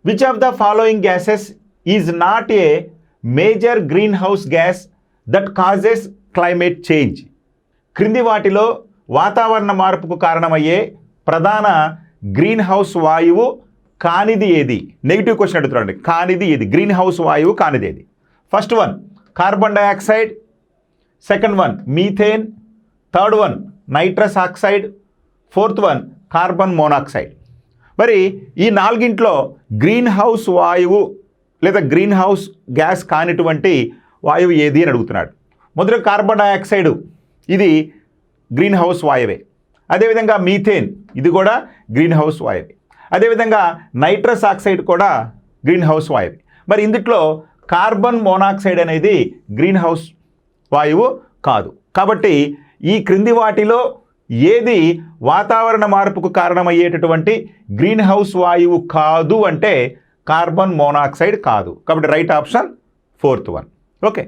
Which of the following gases is not a major green house gas that causes climate change? క్రింది వాటిలో వాతావరణ మార్పుకు కారణమయ్యే ప్రధాన గ్రీన్ హౌస్ వాయువు కానిది ఏది? నెగిటివ్ క్వశ్చన్ అడుగుతున్నాండి. కానిది ఏది? గ్రీన్ హౌస్ వాయువు కానిది ఏది? First one carbon dioxide, second one methane, third one nitrous oxide, fourth one carbon monoxide. మరి ఈ నాలుగింట్లో గ్రీన్ హౌస్ వాయువు లేదా గ్రీన్ హౌస్ గ్యాస్ కానిటువంటి వాయువు ఏది అని అడుగుతున్నాడు. మొదట కార్బన్ డైఆక్సైడ్, ఇది గ్రీన్ హౌస్ వాయువే. అదేవిధంగా మీథేన్, ఇది కూడా గ్రీన్ హౌస్ వాయువే. అదేవిధంగా నైట్రస్ ఆక్సైడ్ కూడా గ్రీన్ హౌస్ వాయువే. మరి ఇందుట్లో కార్బన్ మోనాక్సైడ్ అనేది గ్రీన్ హౌస్ వాయువు కాదు. కాబట్టి ఈ క్రింది వాటిలో ఏది వాతావరణ మార్పుకు కారణమయ్యేటటువంటి గ్రీన్ హౌస్ వాయువు కాదు అంటే కార్బన్ మోనాక్సైడ్ కాదు. కాబట్టి right option fourth one. Okay.